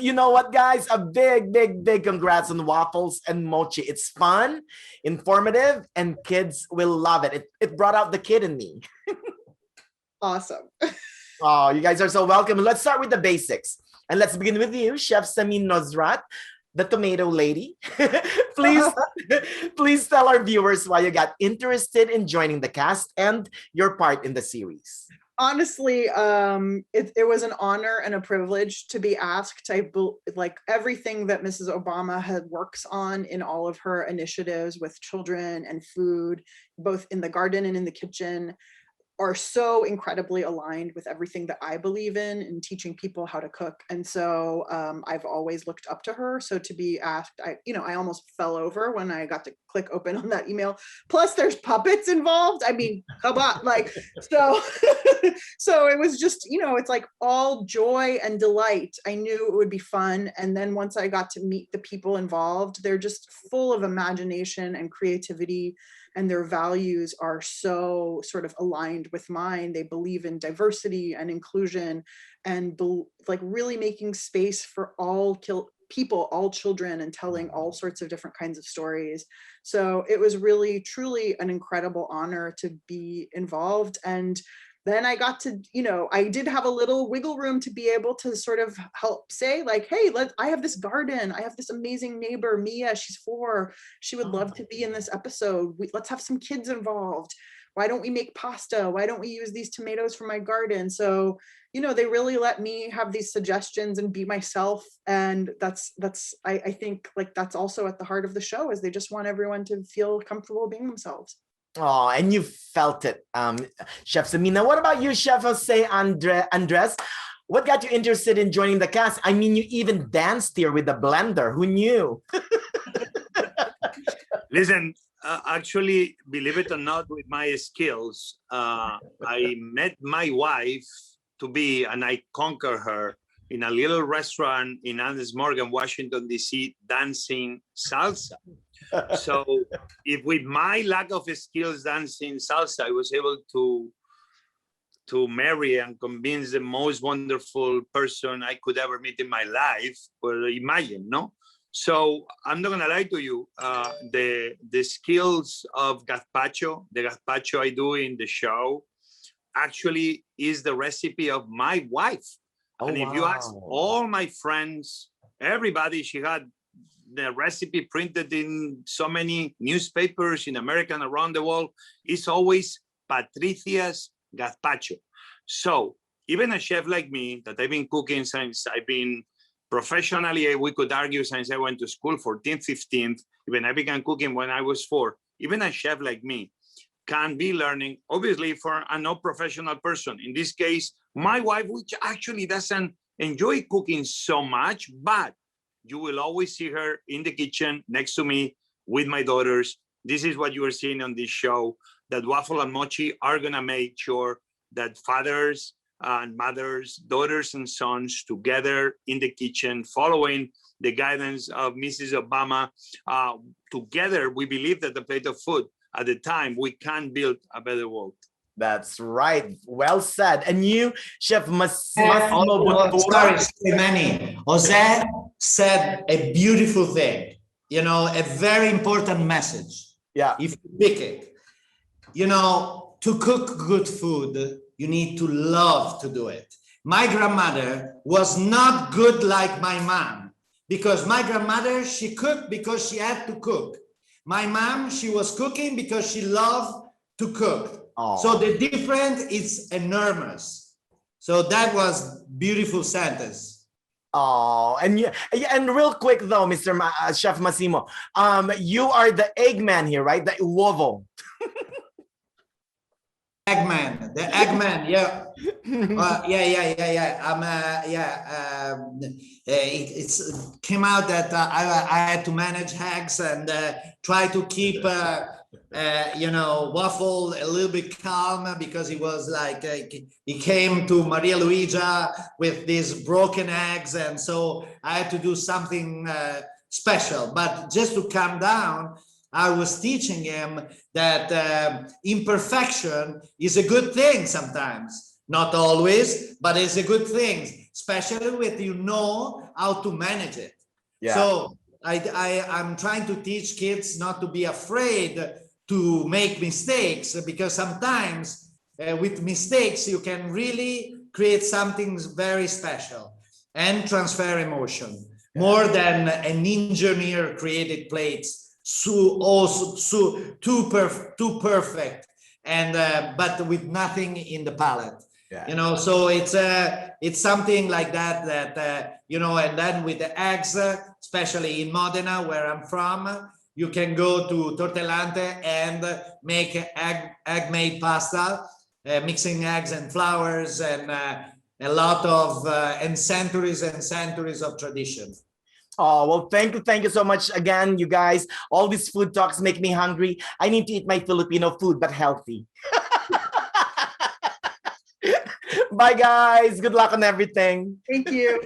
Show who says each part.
Speaker 1: You know what, guys? A big congrats on Waffles and Mochi. It's fun, informative, and kids will love it. It brought out the kid in me.
Speaker 2: Awesome.
Speaker 1: Oh, you guys are so welcome. Let's start with the basics. And let's begin with you, Chef Samin Nosrat, the tomato lady. please, please tell our viewers why you got interested in joining the cast and your part in the series.
Speaker 2: Honestly, it was an honor and a privilege to be asked. Like everything that Mrs. Obama works on in all of her initiatives with children and food, both in the garden and in the kitchen, are so incredibly aligned with everything that I believe in teaching people how to cook. And so I've always looked up to her. So to be asked, I almost fell over when I got to click open on that email. Plus there's puppets involved. I mean, come on, like, so, so it was just, it's like all joy and delight. I knew it would be fun. And then once I got to meet the people involved, they're just full of imagination and creativity, and their values are so sort of aligned with mine. They believe in diversity and inclusion and like really making space for all people, all children, and telling all sorts of different kinds of stories. So it was really, truly an incredible honor to be involved. And then I got to, I did have a little wiggle room to be able to sort of help say like, hey, I have this garden. I have this amazing neighbor, Mia, she's 4. She would love to be in this episode. Let's have some kids involved. Why don't we make pasta? Why don't we use these tomatoes from my garden? So, they really let me have these suggestions and be myself. And I think like that's also at the heart of the show, is they just want everyone to feel comfortable being themselves.
Speaker 1: Oh, and you felt it, Chef Samina. What about you, Chef Jose Andres? What got you interested in joining the cast? I mean, you even danced here with the blender. Who knew?
Speaker 3: Listen, actually, believe it or not, with my skills, I met my wife to be, and I conquered her in a little restaurant in Andes, Washington, D.C., dancing salsa. So if with my lack of skills dancing salsa, I was able to marry and convince the most wonderful person I could ever meet in my life, well, imagine, no? So I'm not gonna lie to you, the skills of gazpacho, the gazpacho I do in the show, actually is the recipe of my wife. Oh, and if you ask all my friends, everybody, she had the recipe printed in so many newspapers in America and around the world. It's always Patricia's gazpacho. So even a chef like me, that I've been cooking since I've been professionally, we could argue since I went to school, 14th, 15th, even I began cooking when I was 4. Even a chef like me can be learning, obviously, for a non-professional person. In this case, my wife, which actually doesn't enjoy cooking so much, but you will always see her in the kitchen next to me with my daughters. This is what you are seeing on this show, that Waffle and Mochi are gonna make sure that fathers and mothers, daughters and sons together in the kitchen, following the guidance of Mrs. Obama, together, we believe that the plate of food, at the time, we can build a better world.
Speaker 1: That's right. Well said. And you, Chef Massimo Bottura.
Speaker 4: Sorry, Manny. Jose said a beautiful thing, a very important message.
Speaker 1: Yeah.
Speaker 4: If you pick it, to cook good food, you need to love to do it. My grandmother was not good like my mom, because my grandmother, she cooked because she had to cook. My mom, she was cooking because she loved to cook. Oh. So the difference is enormous. So that was beautiful sentence.
Speaker 1: Oh, and real quick though, Mr. Chef Massimo, you are the Eggman here, right? The uovo.
Speaker 4: Eggman, the Eggman, yeah. It came out that I had to manage eggs and try to keep Waffle a little bit calm, because he was like he came to Maria Luigia with these broken eggs, and so I had to do something special. But just to calm down, I was teaching him that imperfection is a good thing sometimes. Not always, but it's a good thing, especially with how to manage it.
Speaker 1: Yeah.
Speaker 4: So I'm trying to teach kids not to be afraid to make mistakes, because sometimes with mistakes you can really create something very special and transfer emotion more than an engineer created plates too perfect and but with nothing in the palate. You know, so it's something like that you know. And then with the eggs, especially in Modena where I'm from, you can go to Tortellante and make egg made pasta, mixing eggs and flours, and a lot of and centuries of tradition.
Speaker 1: Oh, well, thank you so much again, you guys. All these food talks make me hungry. I need to eat my Filipino food, but healthy. Bye, guys. Good luck on everything.
Speaker 2: Thank you.